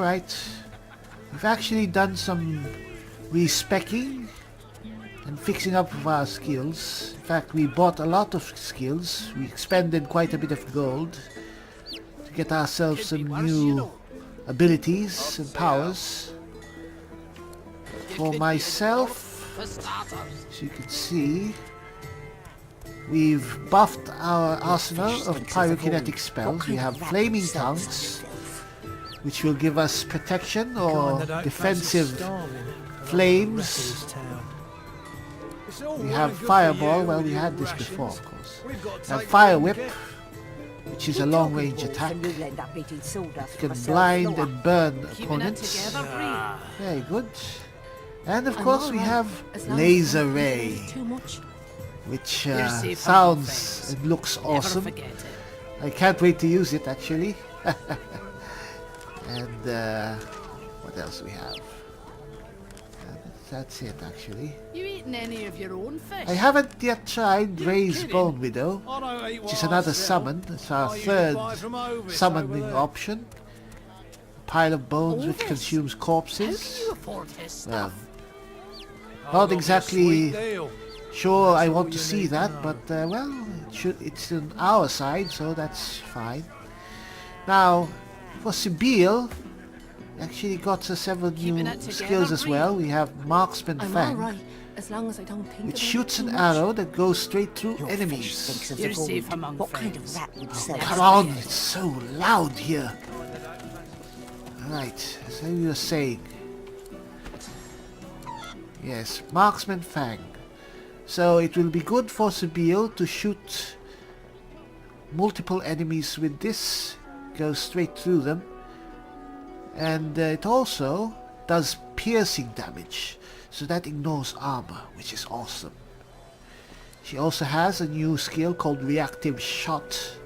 Alright. We've actually done some respecking and fixing up of our skills. In fact, we bought a lot of skills. We expended quite a bit of gold to get ourselves some new abilities and powers. For myself, as you can see, we've buffed our arsenal of pyrokinetic spells. We have flaming tongues, which will give us protection or defensive flames. We have fireball, well, we had this before, of course. We have fire whip, which is a long range attack. It can blind and burn opponents. Very good. And of course we have laser ray, which sounds and looks awesome. I can't wait to use it actually. And what else do we have? That's it actually. You eating any of your own fish? I haven't yet tried Ray's Bone Widow, which is another summon. It's our third summoning option. A pile of bones which consumes corpses. Well, not exactly sure I want to see that, but well, it's on our side, so that's fine. Now, for Sibyl, actually got several new skills as well. We have Marksman Fang, which shoots an arrow that goes straight through enemies. You're safe among friends. Come on, it's so loud here. Alright, as you were saying. Yes, Marksman Fang. So it will be good for Sibyl to shoot multiple enemies with this. Goes straight through them. And it also does piercing damage. So that ignores armor, which is awesome. She also has a new skill called Reactive Shot.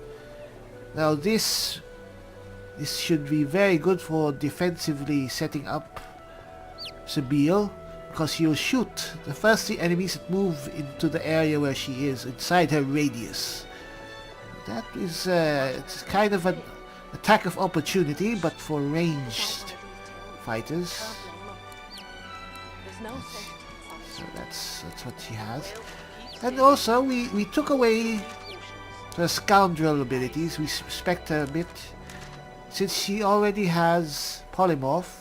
Now this should be very good for defensively setting up Sibyl, because she'll shoot the first 3 enemies that move into the area where she is, inside her radius. That is it's kind of an attack of opportunity, but for ranged fighters. So that's what she has. And also we took away her scoundrel abilities. We respect her a bit. Since she already has polymorph,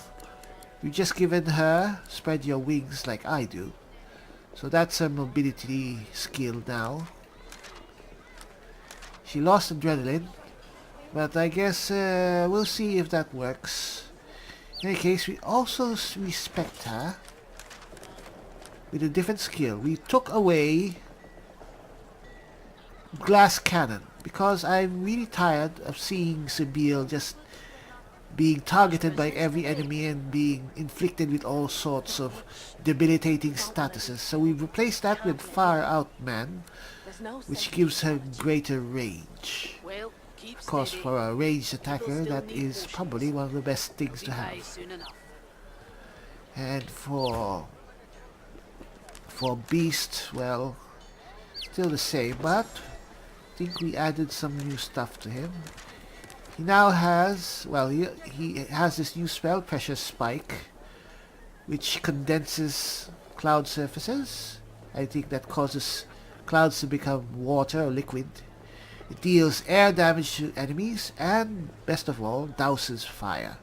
we've just given her spread your wings like I do. So that's her mobility skill now. She lost adrenaline, but I guess we'll see if that works. In any case, we also respect her with a different skill. We took away glass cannon, because I'm really tired of seeing Sibyl just being targeted by every enemy and being inflicted with all sorts of debilitating statuses. So we've replaced that with Far Out Man, which gives her greater range. Of course, for a ranged attacker, that is probably one of the best things to have. And for Beast, well, still the same, but I think we added some new stuff to him. He now has, well, he has this new spell, Pressure Spike, which condenses cloud surfaces. I think that causes clouds to become water or liquid. It deals air damage to enemies, and best of all, douses fire.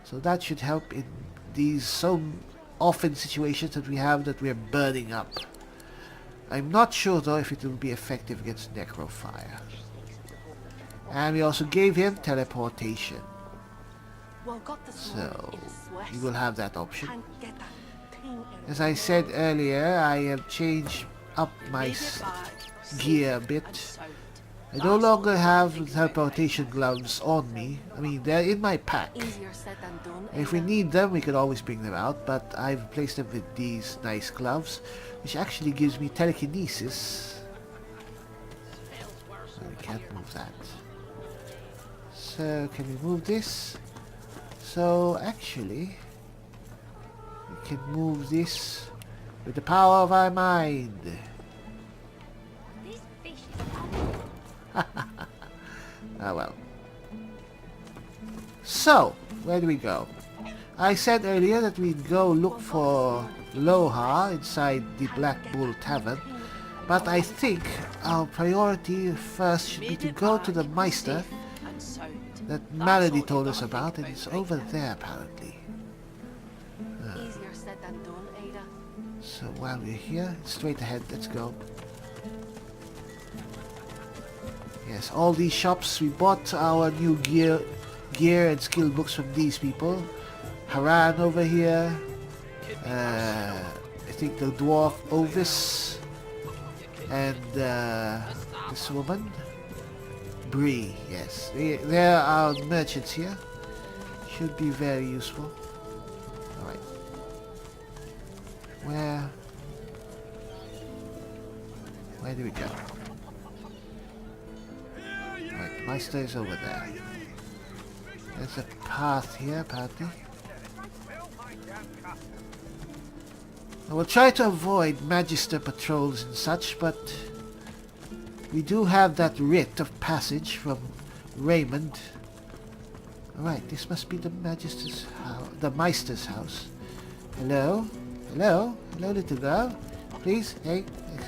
So that should help in these so often situations that we have that we're burning up. I'm not sure though if it will be effective against necrofire. And we also gave him teleportation. So he will have that option. As I said earlier, I have changed up my gear a bit. I no longer have teleportation gloves on me. I mean, they're in my pack. If we need them, we could always bring them out, but I've replaced them with these nice gloves, which actually gives me telekinesis. So we can't move that. So, can we move this? So, actually, we can move this with the power of our mind. Ah well. So, where do we go? I said earlier that we'd go look for Loha inside the Black Bull Tavern, but I think our priority first should be to go to the Meister that Melody told us about, and it's over there apparently. Easier said than done, Ada. So while we're here, straight ahead, let's go. Yes, all these shops, we bought our new gear and skill books from these people. Haran over here, I think the dwarf Ovis, and this woman, Bree, yes. There are merchants here. Should be very useful. Alright. Where do we go? Right, Meister is over there. There's a path here, apparently. I will try to avoid Magister patrols and such, but we do have that writ of passage from Raymond. Alright, this must be the Magister's house, the Meister's house. Hello? Hello? Hello, little girl? Please? Hey,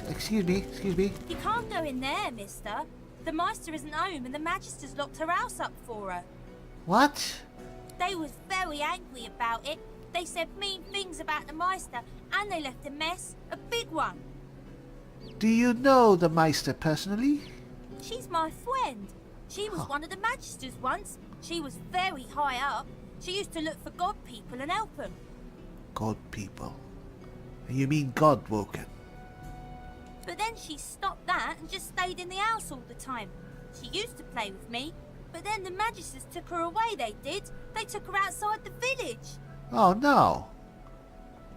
excuse me. You can't go in there, mister. The Meister isn't home and the Magister's locked her house up for her. What? They was very angry about it. They said mean things about the Meister and they left a mess, a big one. Do you know the Meister personally? She's my friend. She was one of the Magisters once. She was very high up. She used to look for god people and help them. God people. You mean Godwoken? But then she stopped that and just stayed in the house all the time. She used to play with me, but then the Magisters took her away, they did. They took her outside the village. Oh no.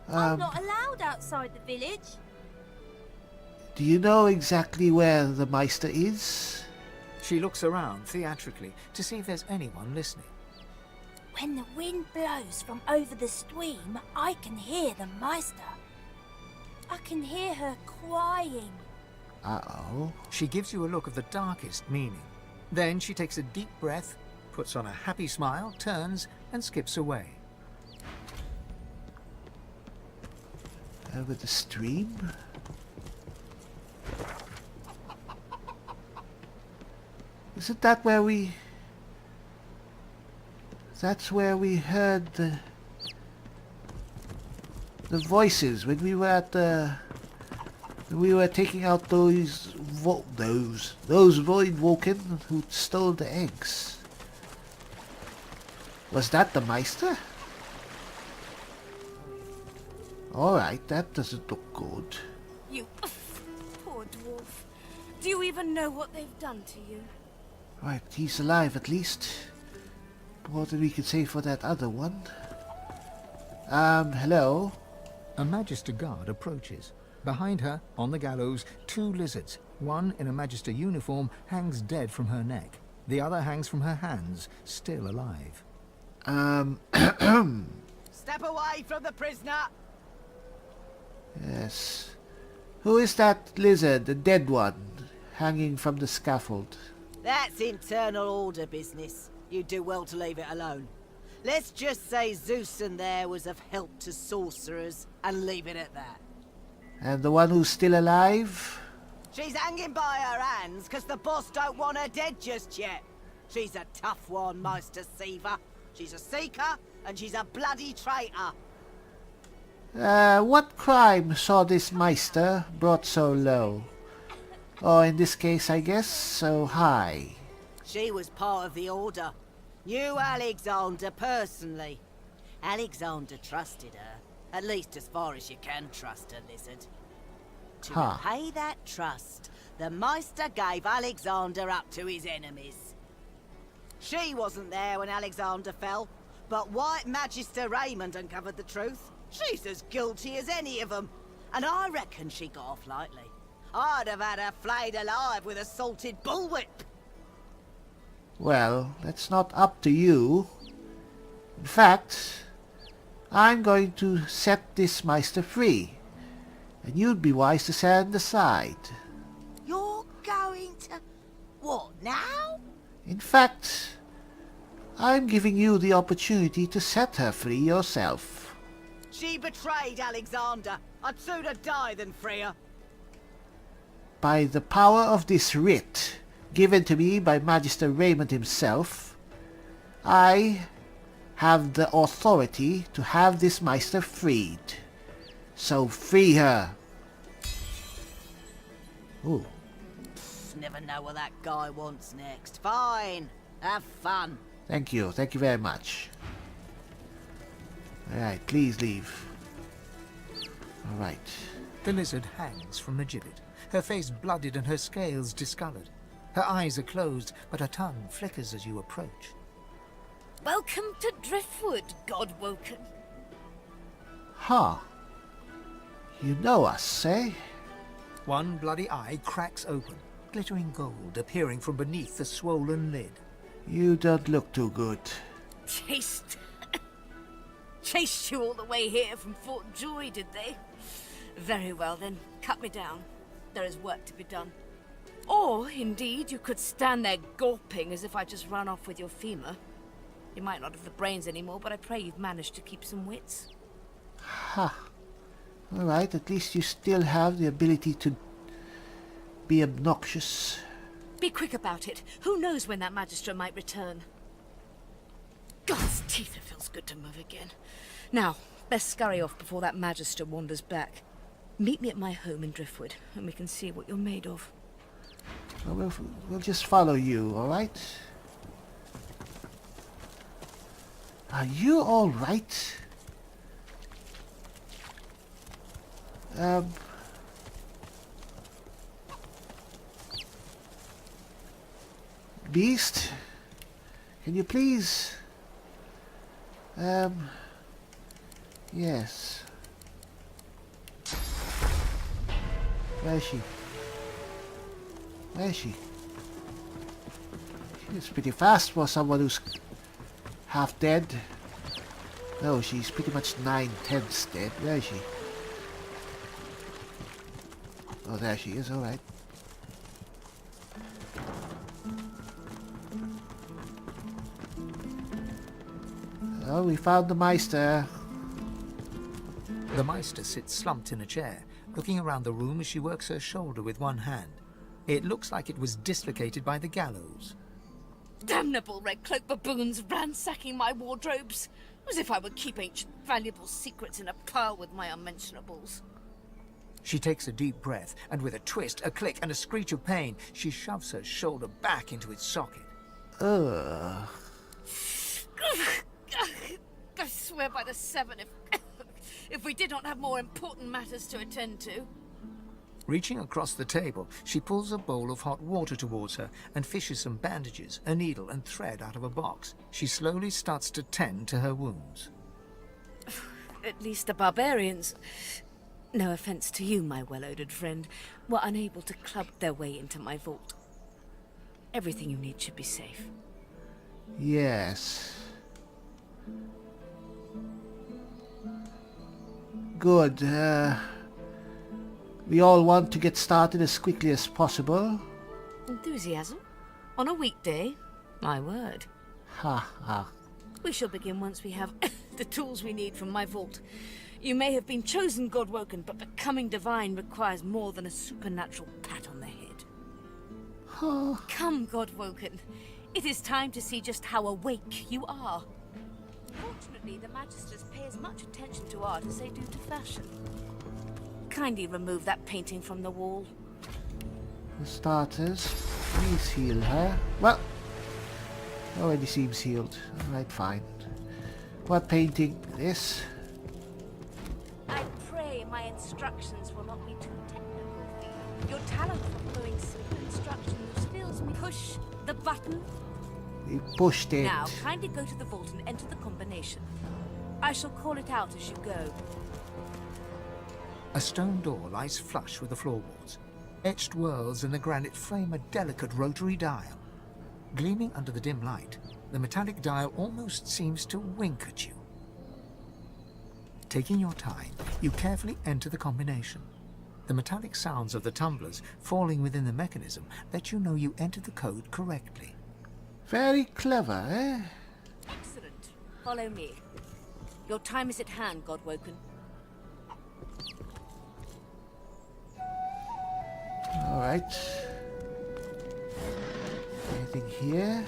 I'm not allowed outside the village. Do you know exactly where the Meister is? She looks around theatrically to see if there's anyone listening. When the wind blows from over the stream, I can hear the Meister. I can hear her crying. Uh-oh. She gives you a look of the darkest meaning. Then she takes a deep breath, puts on a happy smile, turns, and skips away. Over the stream? Isn't that where we... That's where we heard the voices when we were at the... We were taking out those Voidwoken who stole the eggs. Was that the Meister? Alright, that doesn't look good. You poor dwarf. Do you even know what they've done to you? Right, he's alive at least. More than we could say for that other one. Hello? A Magister guard approaches. Behind her, on the gallows, 2 lizards. One in a Magister uniform hangs dead from her neck. The other hangs from her hands, still alive. Step away from the prisoner! Yes. Who is that lizard, the dead one, hanging from the scaffold? That's internal order business. You do well to leave it alone. Let's just say Zeus and there was of help to sorcerers, and leave it at that. And the one who's still alive? She's hanging by her hands because the boss don't want her dead just yet. She's a tough one, Meister Seaver. She's a seeker, and she's a bloody traitor. What crime saw this Meister brought so low? Or in this case, I guess, so high? She was part of the Order. Knew Alexander personally. Alexander trusted her. At least as far as you can trust a lizard. To repay that trust, the Meister gave Alexander up to his enemies. She wasn't there when Alexander fell, but White Magister Raymond uncovered the truth. She's as guilty as any of them, and I reckon she got off lightly. I'd have had her flayed alive with a salted bullwhip. Well, that's not up to you. In fact, I'm going to set this Meister free, and you'd be wise to stand aside. You're going to... what, now? In fact, I'm giving you the opportunity to set her free yourself. She betrayed Alexander. I'd sooner die than free her. By the power of this writ, given to me by Magister Raymond himself, I have the authority to have this Meister freed. So free her. Ooh. Never know what that guy wants next. Fine. Have fun. Thank you very much. Alright, please leave. Alright. The lizard hangs from the gibbet, her face blooded and her scales discolored. Her eyes are closed, but her tongue flickers as you approach. Welcome to Driftwood, Godwoken. Huh. You know us, eh? One bloody eye cracks open, glittering gold appearing from beneath the swollen lid. You don't look too good. Chased you all the way here from Fort Joy, did they? Very well then, cut me down. There is work to be done. Or, indeed, you could stand there gulping as if I just ran off with your femur. You might not have the brains anymore, but I pray you've managed to keep some wits. Ha. Alright, at least you still have the ability to be obnoxious. Be quick about it. Who knows when that Magister might return? God's teeth, it feels good to move again. Now, best scurry off before that Magister wanders back. Meet me at my home in Driftwood, and we can see what you're made of. Well, we'll just follow you, alright? Are you alright? Beast? Can you please... Yes. Where is she? Where is she? She's pretty fast for someone who's half dead. No, she's pretty much 9/10 dead. Where is she? Oh, there she is, alright. Oh, we found the Meister. The Meister sits slumped in a chair, looking around the room as she works her shoulder with one hand. It looks like it was dislocated by the gallows. Damnable red cloak baboons ransacking my wardrobes, as if I would keep ancient valuable secrets in a pile with my unmentionables. She takes a deep breath, and with a twist, a click, and a screech of pain, she shoves her shoulder back into its socket. Ugh. I swear by the seven, if we did not have more important matters to attend to. Reaching across the table, she pulls a bowl of hot water towards her and fishes some bandages, a needle, and thread out of a box. She slowly starts to tend to her wounds. At least the barbarians, no offense to you, my well-odoured friend, were unable to club their way into my vault. Everything you need should be safe. Yes. Good. We all want to get started as quickly as possible. Enthusiasm? On a weekday? My word. Ha ha. We shall begin once we have the tools we need from my vault. You may have been chosen Godwoken, but becoming divine requires more than a supernatural pat on the head. Come, Godwoken. It is time to see just how awake you are. Fortunately, the Magisters pay as much attention to art as they do to fashion. Kindly remove that painting from the wall. For starters, please heal her. Well, already seems healed. Alright, fine. What painting? This? I pray my instructions will not be too technical for you. Your talent for following simple instructions fills me. Push the button. We pushed it. Now, kindly go to the vault and enter the combination. I shall call it out as you go. A stone door lies flush with the floorboards. Etched whorls in the granite frame a delicate rotary dial. Gleaming under the dim light, the metallic dial almost seems to wink at you. Taking your time, you carefully enter the combination. The metallic sounds of the tumblers falling within the mechanism let you know you entered the code correctly. Very clever, eh? Follow me. Your time is at hand, Godwoken. Alright. Anything here?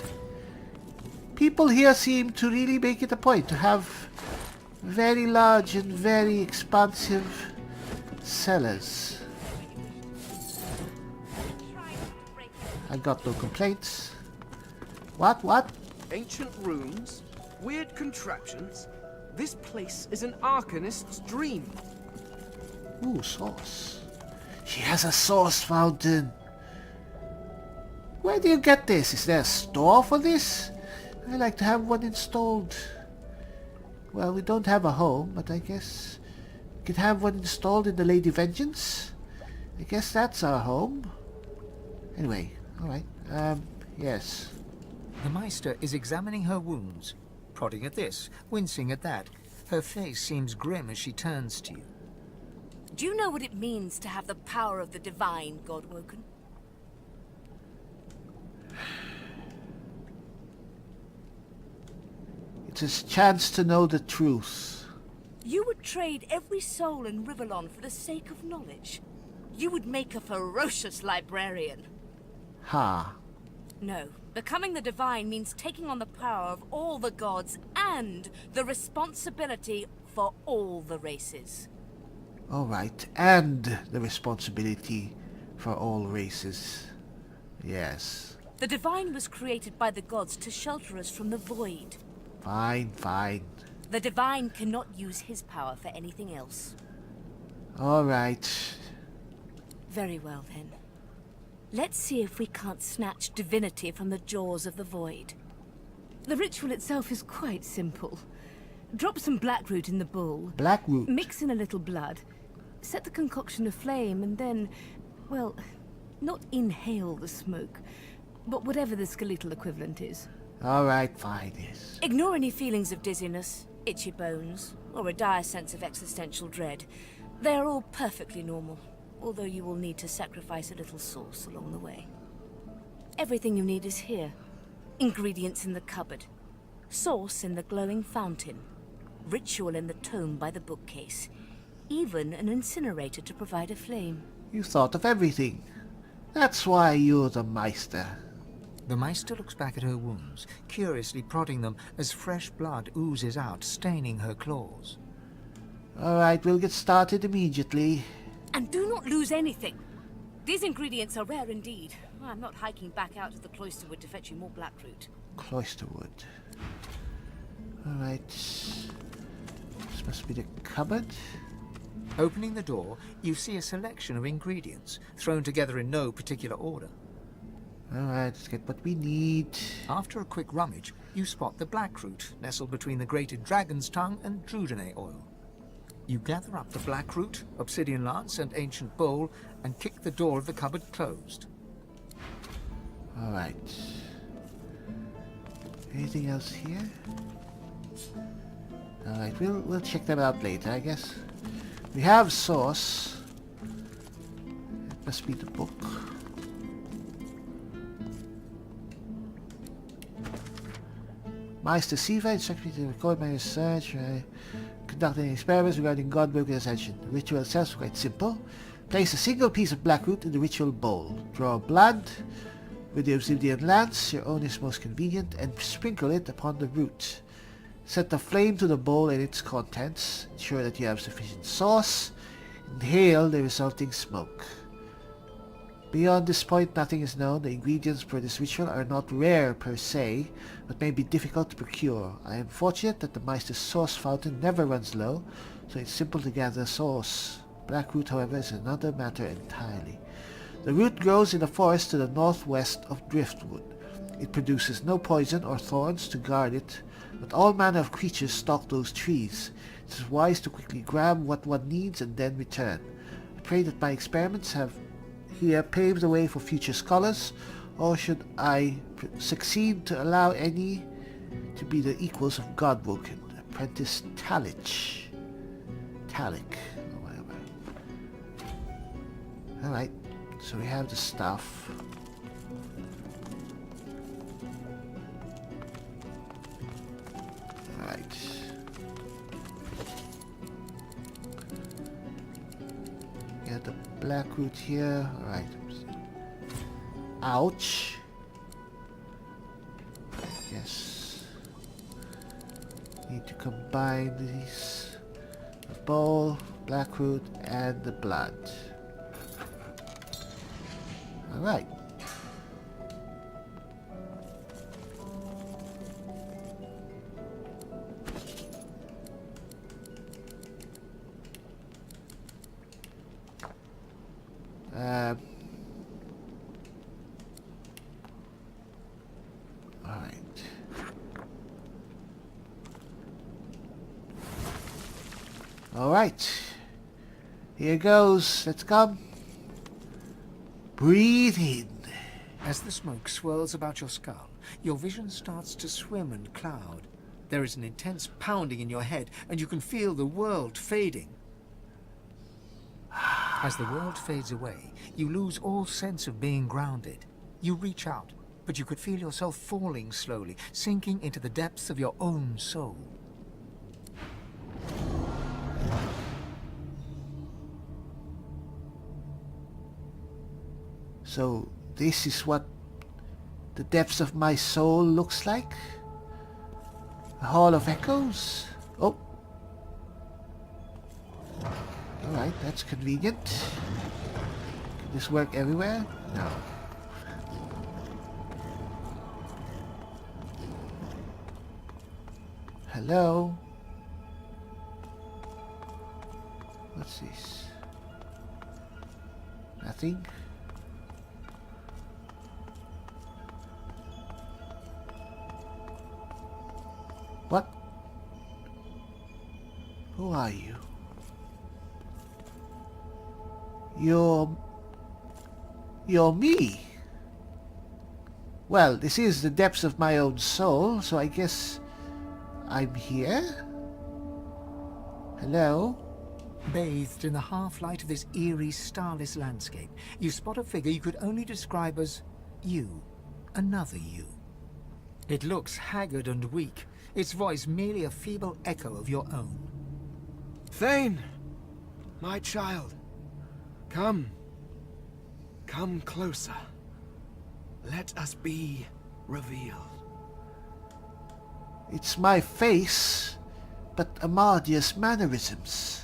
People here seem to really make it a point to have very large and very expansive cellars. I got no complaints. What? Ancient ruins? Weird contraptions? This place is an arcanist's dream. Ooh, sauce. She has a sauce fountain. Where do you get this? Is there a store for this? I like to have one installed. Well, we don't have a home, but I guess we could have one installed in the Lady Vengeance. I guess that's our home. Anyway, alright. Yes. The Meister is examining her wounds, prodding at this, wincing at that. Her face seems grim as she turns to you. Do you know what it means to have the power of the divine, Godwoken? It's a chance to know the truth. You would trade every soul in Rivellon for the sake of knowledge. You would make a ferocious librarian. Ha. No, becoming the divine means taking on the power of all the gods and the responsibility for all the races. Alright, and the responsibility for all races. Yes. The divine was created by the gods to shelter us from the void. Fine. The divine cannot use his power for anything else. Alright. Very well then. Let's see if we can't snatch divinity from the jaws of the void. The ritual itself is quite simple. Drop some blackroot in the bowl. Blackroot. Mix in a little blood. Set the concoction aflame and then, well, not inhale the smoke, but whatever the skeletal equivalent is. Alright, fine, yes. Ignore any feelings of dizziness, itchy bones, or a dire sense of existential dread. They are all perfectly normal, although you will need to sacrifice a little sauce along the way. Everything you need is here. Ingredients in the cupboard. Sauce in the glowing fountain. Ritual in the tome by the bookcase. Even an incinerator to provide a flame. You thought of everything. That's why you're the Meister. The Meister looks back at her wounds, curiously prodding them as fresh blood oozes out, staining her claws. Alright, we'll get started immediately. And do not lose anything. These ingredients are rare indeed. I'm not hiking back out to the Cloisterwood to fetch you more blackroot. Cloisterwood. Alright. This must be the cupboard. Opening the door, you see a selection of ingredients, thrown together in no particular order. Alright, let's get what we need. After a quick rummage, you spot the blackroot, nestled between the grated dragon's tongue and drudene oil. You gather up the blackroot, obsidian lance, and ancient bowl, and kick the door of the cupboard closed. Alright. Anything else here? Alright, we'll check them out later, I guess. We have sauce. It must be the book. Meister Siva instructed me to record my research. Conducting experiments regarding Godwoken ascension. The ritual itself is quite simple. Place a single piece of blackroot in the ritual bowl. Draw blood with the obsidian lance, your own is most convenient, and sprinkle it upon the root. Set the flame to the bowl and its contents. Ensure that you have sufficient sauce. Inhale the resulting smoke. Beyond this point, nothing is known. The ingredients for this ritual are not rare per se, but may be difficult to procure. I am fortunate that the Meister's sauce fountain never runs low, so it's simple to gather sauce. Blackroot, however, is another matter entirely. The root grows in a forest to the northwest of Driftwood. It produces no poison or thorns to guard it, but all manner of creatures stalk those trees. It is wise to quickly grab what one needs and then return. I pray that my experiments have here paved the way for future scholars, or should I succeed to allow any to be the equals of Godwoken, Apprentice Talic, or whatever. Alright, so we have the stuff. Alright. the black root here. Alright. Ouch. Yes. Need to combine these. The bowl, black root, and the blood. Alright. Alright. Alright. Here goes. Let's come. Breathe in. As the smoke swirls about your skull, your vision starts to swim and cloud. There is an intense pounding in your head, and you can feel the world fading. As the world fades away, you lose all sense of being grounded. You reach out, but you could feel yourself falling slowly, sinking into the depths of your own soul. So, this is what the depths of my soul looks like? A hall of echoes? Oh. Alright, that's convenient. Can this work everywhere? No. Hello? What's this? Nothing? What? Who are you? You're me. Well, this is the depths of my own soul, so I guess I'm here? Hello? Bathed in the half-light of this eerie, starless landscape, you spot a figure you could only describe as you. Another you. It looks haggard and weak, its voice merely a feeble echo of your own. Fane! My child. Come. Come closer. Let us be revealed. It's my face, but Amardia's mannerisms.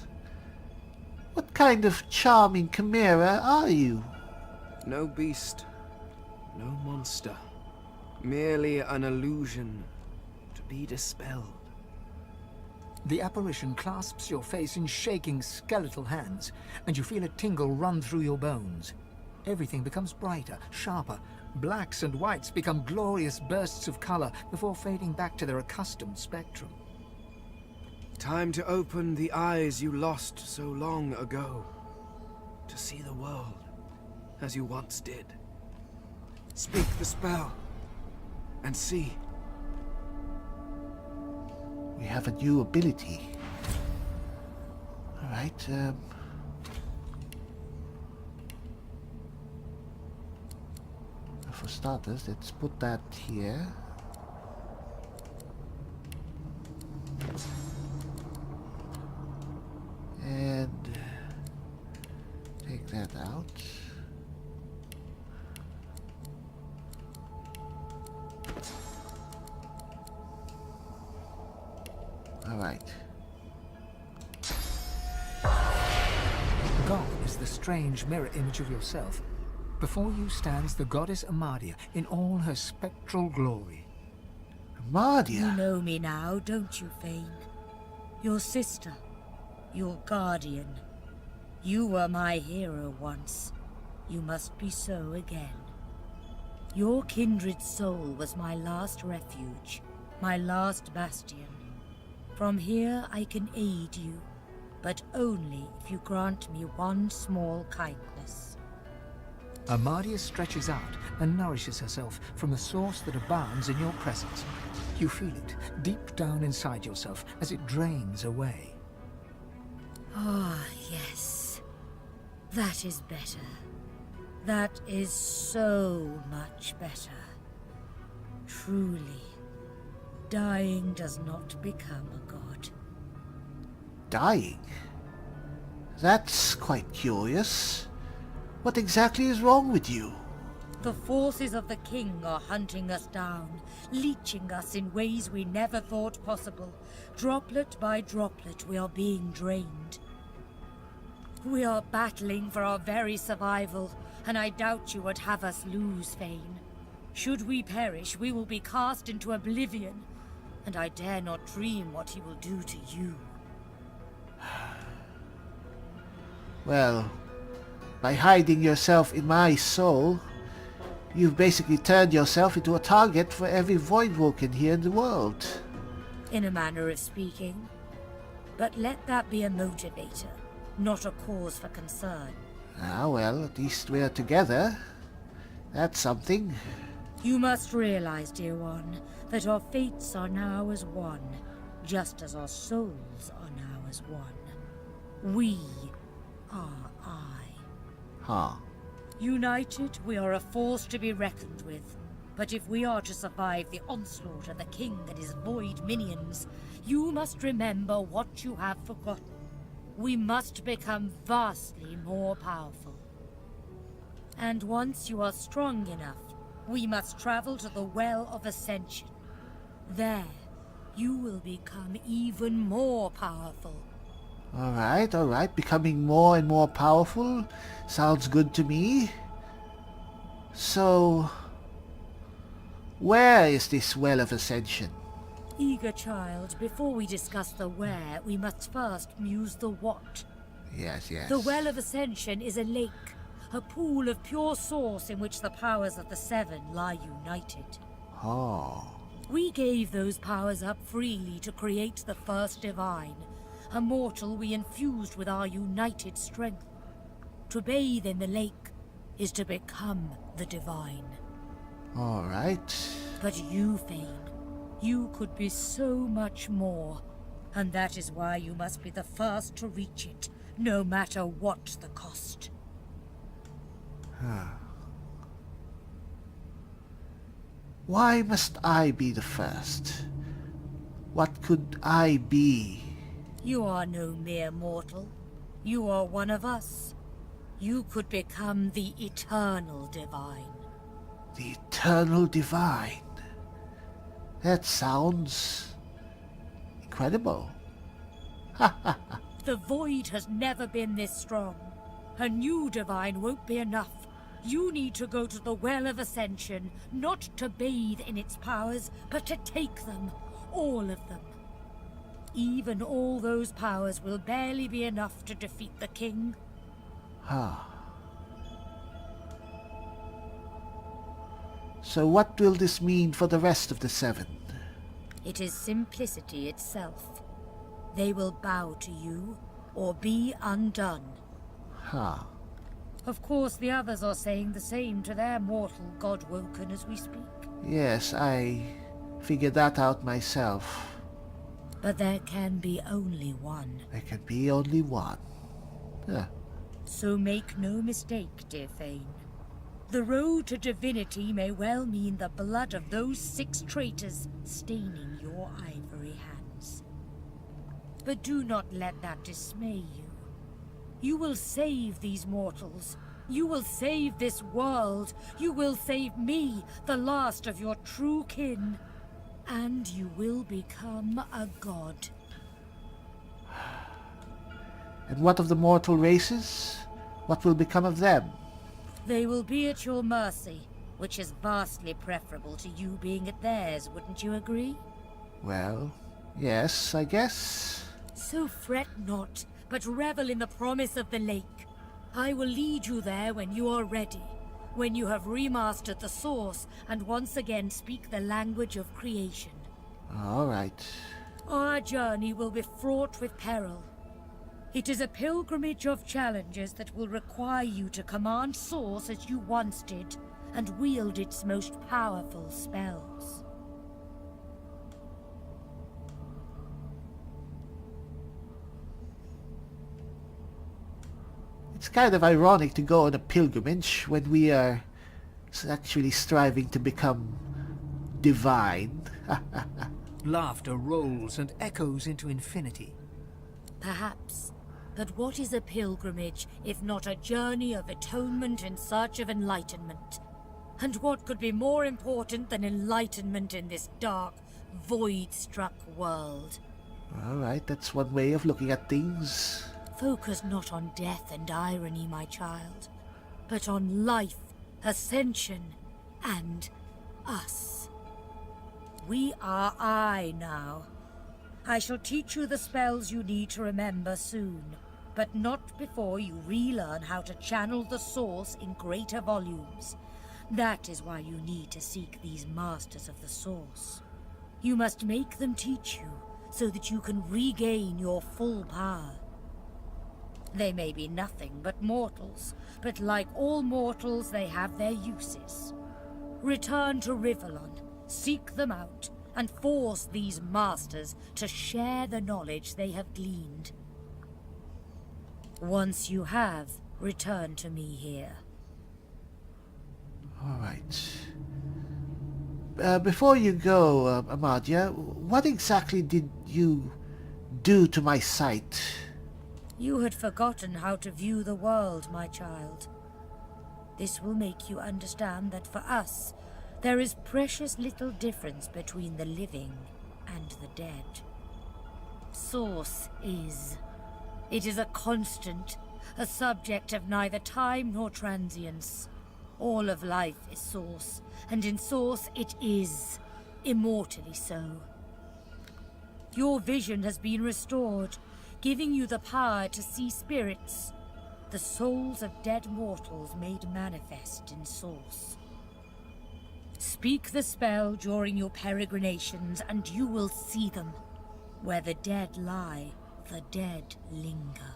What kind of charming chimera are you? No beast, no monster. Merely an illusion to be dispelled. The apparition clasps your face in shaking skeletal hands, and you feel a tingle run through your bones. Everything becomes brighter, sharper. Blacks and whites become glorious bursts of color before fading back to their accustomed spectrum. Time to open the eyes you lost so long ago. To see the world as you once did. Speak the spell and see. We have a new ability. Alright, for starters, let's put that here. And take that out. Alright. Gone is the strange mirror image of yourself. Before you stands the goddess Amardia in all her spectral glory. Amardia? You know me now, don't you, Fane? Your sister. Your guardian. You were my hero once. You must be so again. Your kindred soul was my last refuge, my last bastion. From here I can aid you, but only if you grant me one small kindness. Amardia stretches out and nourishes herself from a source that abounds in your presence. You feel it deep down inside yourself as it drains away. Ah, yes. That is better. That is so much better. Truly, dying does not become a god. Dying? That's quite curious. What exactly is wrong with you? The forces of the king are hunting us down, leeching us in ways we never thought possible. Droplet by droplet, we are being drained. We are battling for our very survival, and I doubt you would have us lose, Fane. Should we perish, we will be cast into oblivion, and I dare not dream what he will do to you. Well, by hiding yourself in my soul, you've basically turned yourself into a target for every Voidwoken here in the world. In a manner of speaking. But let that be a motivator, not a cause for concern. Ah, well, at least we're together. That's something. You must realize, dear one, that our fates are now as one, just as our souls are now as one. We are I. Huh. United, we are a force to be reckoned with. But if we are to survive the onslaught of the king and his void minions, you must remember what you have forgotten. We must become vastly more powerful. And once you are strong enough, we must travel to the Well of Ascension. There, you will become even more powerful. Alright. Becoming more and more powerful. Sounds good to me. So, where is this Well of Ascension? Eager child, before we discuss the where, we must first muse the what. Yes. The Well of Ascension is a lake, a pool of pure source in which the powers of the Seven lie united. Oh. We gave those powers up freely to create the first divine, a mortal we infused with our united strength. To bathe in the lake is to become the divine. Alright. But you, Fane, you could be so much more, and that is why you must be the first to reach it, no matter what the cost. Why must I be the first? What could I be? You are no mere mortal. You are one of us. You could become the eternal divine. The Eternal Divine. That sounds incredible. The void has never been this strong. A new divine won't be enough. You need to go to the Well of Ascension, not to bathe in its powers, but to take them, all of them. Even all those powers will barely be enough to defeat the king. So what will this mean for the rest of the Seven? It is simplicity itself. They will bow to you, or be undone. Of course, the others are saying the same to their mortal Godwoken as we speak. Yes, I figured that out myself. But there can be only one. There can be only one. So make no mistake, dear Fane. The road to divinity may well mean the blood of those 6 traitors staining your ivory hands. But do not let that dismay you. You will save these mortals. You will save this world. You will save me, the last of your true kin. And you will become a god. And what of the mortal races? What will become of them? They will be at your mercy, which is vastly preferable to you being at theirs, wouldn't you agree? Well, yes, I guess. So fret not, but revel in the promise of the lake. I will lead you there when you are ready, when you have remastered the source and once again speak the language of creation. All right. Our journey will be fraught with peril. It is a pilgrimage of challenges that will require you to command Source as you once did, and wield its most powerful spells. It's kind of ironic to go on a pilgrimage when we are actually striving to become divine. Laughter rolls and echoes into infinity. Perhaps. But what is a pilgrimage if not a journey of atonement in search of enlightenment? And what could be more important than enlightenment in this dark, void-struck world? Alright, that's one way of looking at things. Focus not on death and irony, my child, but on life, ascension, and us. We are I now. I shall teach you the spells you need to remember soon, but not before you relearn how to channel the source in greater volumes. That is why you need to seek these masters of the source. You must make them teach you, so that you can regain your full power. They may be nothing but mortals, but like all mortals, they have their uses. Return to Rivellon, seek them out, and force these masters to share the knowledge they have gleaned. Once you have, return to me here. Alright. Before you go, Amadia, what exactly did you do to my sight? You had forgotten how to view the world, my child. This will make you understand that for us, there is precious little difference between the living and the dead. Source is. It is a constant, a subject of neither time nor transience. All of life is Source, and in Source it is, immortally so. Your vision has been restored, giving you the power to see spirits, the souls of dead mortals made manifest in Source. Speak the spell during your peregrinations, and you will see them. Where the dead lie, the dead linger.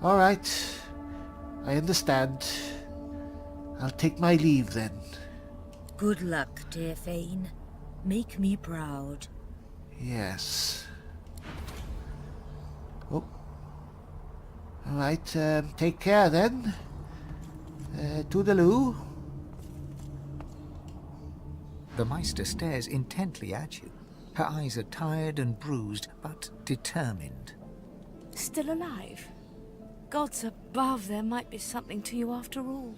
Alright. I understand. I'll take my leave then. Good luck, dear Fane. Make me proud. Yes. Oh. Alright, take care then. Toodaloo. The Meister stares intently at you. Her eyes are tired and bruised, but determined. Still alive? Gods above, there might be something to you after all.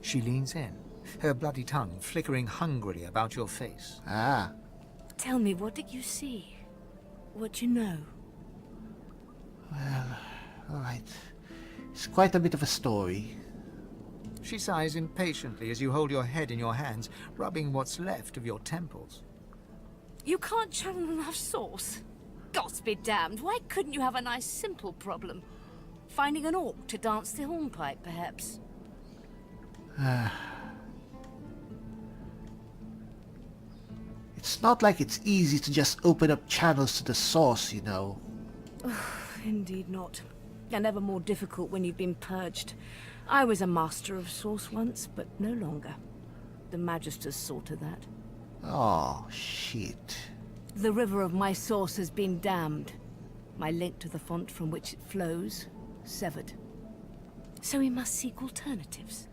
She leans in, her bloody tongue flickering hungrily about your face. Ah. Tell me, what did you see? What you know? Well, alright. It's quite a bit of a story. She sighs impatiently as you hold your head in your hands, rubbing what's left of your temples. You can't channel enough Source? Gods be damned, why couldn't you have a nice simple problem? Finding an orc to dance the hornpipe, perhaps? It's not like it's easy to just open up channels to the source, you know. Indeed not. And ever more difficult when you've been purged. I was a master of Source once, but no longer. The Magisters saw to that. Oh, shit. The river of my Source has been dammed. My link to the font from which it flows, severed. So we must seek alternatives.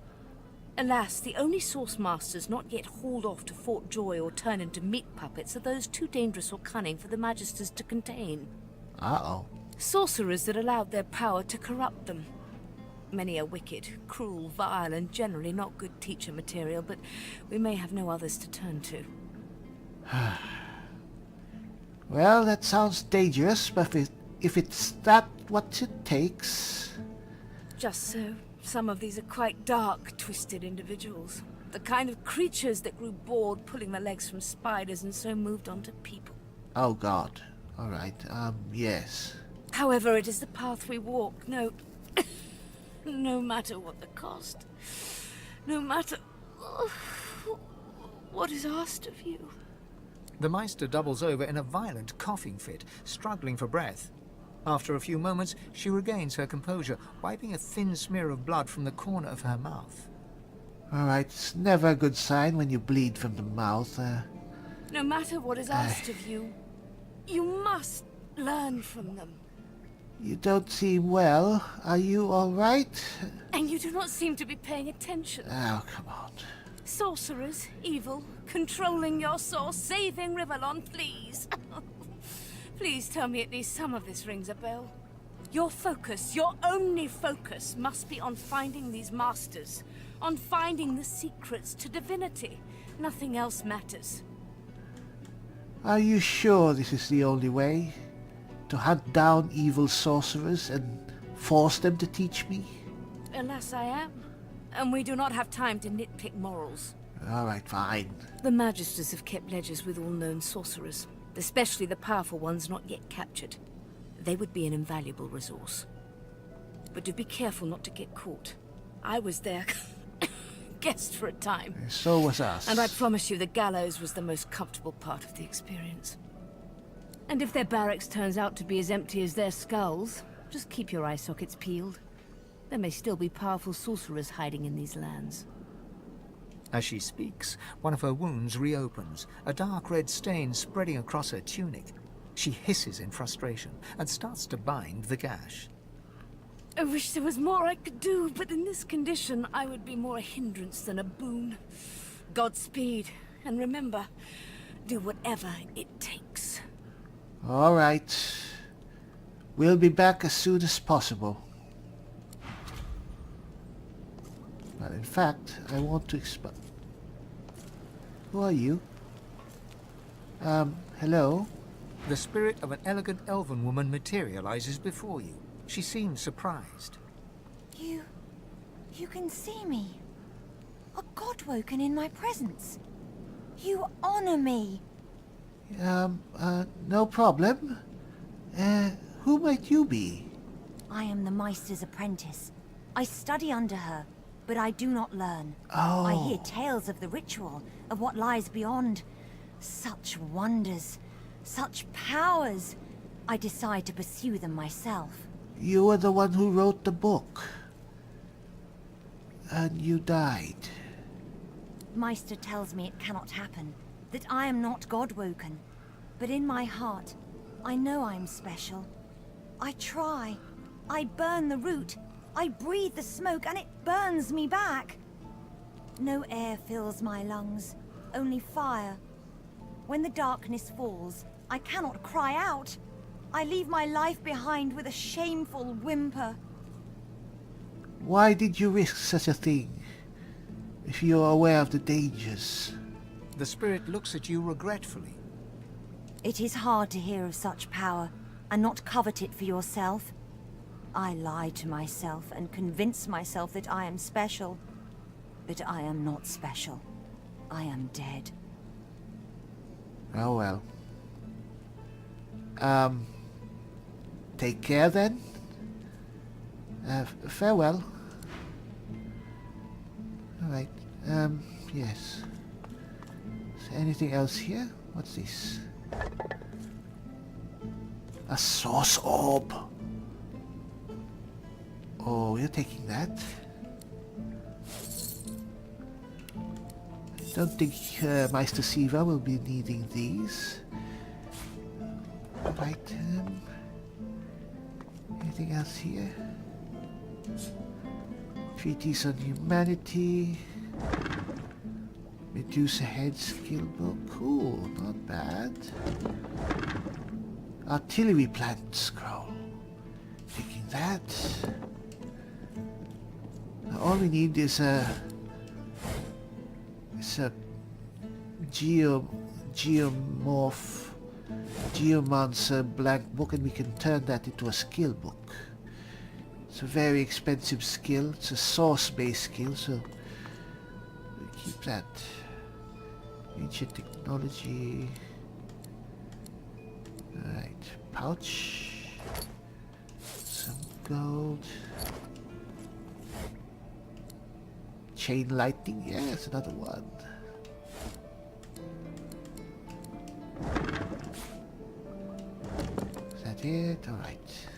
Alas, the only Source Masters not yet hauled off to Fort Joy or turned into meat puppets are those too dangerous or cunning for the Magisters to contain. Uh-oh. Sorcerers that allowed their power to corrupt them. Many are wicked, cruel, vile, and generally not good teacher material, but we may have no others to turn to. Well, that sounds dangerous, but if it's that what it takes... Just so. Some of these are quite dark, twisted individuals. The kind of creatures that grew bored pulling their legs from spiders and so moved on to people. Oh god. Alright, yes. However, it is the path we walk, no matter what the cost. No matter what is asked of you. The Meister doubles over in a violent coughing fit, struggling for breath. After a few moments, she regains her composure, wiping a thin smear of blood from the corner of her mouth. Alright, it's never a good sign when you bleed from the mouth. No matter what is asked of you, you must learn from them. You don't seem well. Are you alright? And you do not seem to be paying attention. Oh, come on. Sorcerers, evil, controlling your source, saving Rivellon, please. Please tell me at least some of this rings a bell. Your focus, your only focus, must be on finding these masters, on finding the secrets to divinity. Nothing else matters. Are you sure this is the only way? To hunt down evil sorcerers and force them to teach me? Alas, I am. And we do not have time to nitpick morals. Alright, fine. The Magisters have kept ledgers with all known sorcerers, especially the powerful ones not yet captured. They would be an invaluable resource. But do be careful not to get caught. I was their guest for a time. So was us. And I promise you the gallows was the most comfortable part of the experience. And if their barracks turns out to be as empty as their skulls, just keep your eye sockets peeled. There may still be powerful sorcerers hiding in these lands. As she speaks, one of her wounds reopens, a dark red stain spreading across her tunic. She hisses in frustration and starts to bind the gash. I wish there was more I could do, but in this condition, I would be more a hindrance than a boon. Godspeed, and remember, do whatever it takes. Alright. We'll be back as soon as possible. But in fact, I want to expand. Who are you? Hello? The spirit of an elegant elven woman materializes before you. She seems surprised. You can see me. A Godwoken in my presence. You honor me. No problem. Who might you be? I am the Meister's apprentice. I study under her, but I do not learn. Oh. I hear tales of the ritual, of what lies beyond. Such wonders, such powers. I decide to pursue them myself. You were the one who wrote the book. And you died. Meister tells me it cannot happen, that I am not Godwoken. But in my heart, I know I'm special. I try. I burn the root. I breathe the smoke and it burns me back. No air fills my lungs, only fire. When the darkness falls, I cannot cry out. I leave my life behind with a shameful whimper. Why did you risk such a thing? If you are aware of the dangers. The spirit looks at you regretfully. It is hard to hear of such power and not covet it for yourself. I lie to myself and convince myself that I am special. But I am not special. I am dead. Oh well. Take care then. Farewell. Alright, yes. Is there anything else here? What's this? A source orb. Oh, we're taking that. Don't think Meister Siva will be needing these. Right, anything else here? Treatise on Humanity. Medusa Head skill book. Cool, not bad. Artillery plant scroll. Taking that. Now all we need is a Geomancer blank book, and we can turn that into a skill book. It's a very expensive skill. It's a source-based skill, so we'll keep that. Ancient technology. Alright, pouch. Some gold. Chain lightning, yes, another one. Is that it? Alright.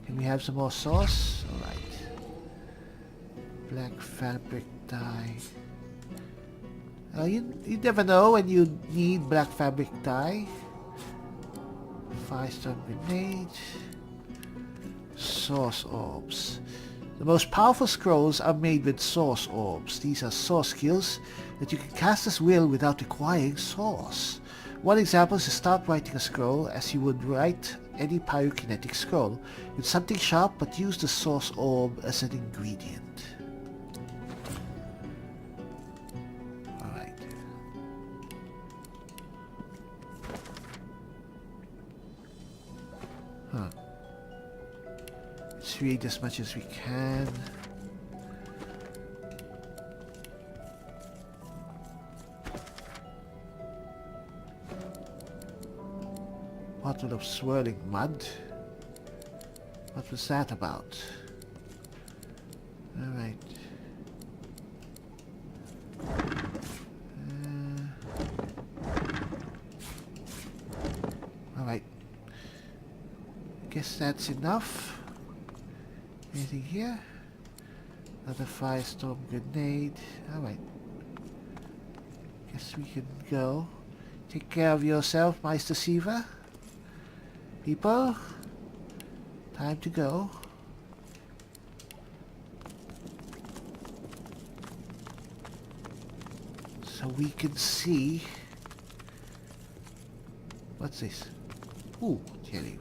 Can we have some more sauce? Alright. Black fabric dye. You never know when you need black fabric dye. 5-star grenade. Source orbs. The most powerful scrolls are made with source orbs. These are source skills that you can cast as will without requiring source. One example is to start writing a scroll as you would write any pyrokinetic scroll, with something sharp, but use the source orb as an ingredient. Alright. Huh. Let's read as much as we can. Bottle of swirling mud. What was that about? Alright. Alright. Guess that's enough. Anything here? Another firestorm grenade. Alright. Guess we can go. Take care of yourself, Meister Siva. People, time to go. So we can see. What's this? Ooh, jelly.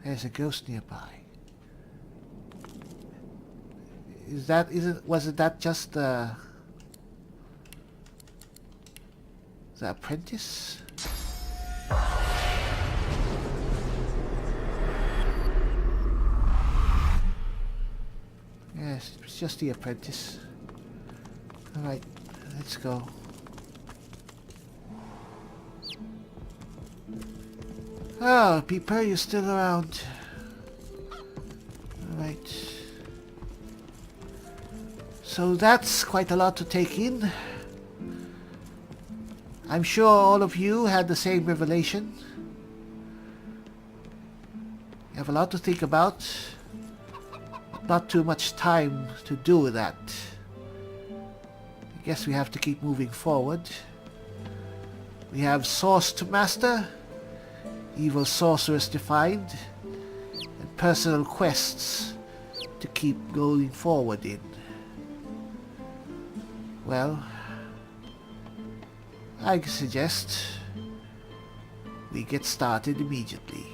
There's a ghost nearby. Wasn't that just the apprentice? Yes, it's just the apprentice. Alright, let's go. Oh, Peeper, you're still around. Alright. So that's quite a lot to take in. I'm sure all of you had the same revelation. You have a lot to think about. Not too much time to do that. I guess we have to keep moving forward. We have Source to master, evil sorceress to find, and personal quests to keep going forward in. Well, I suggest we get started immediately.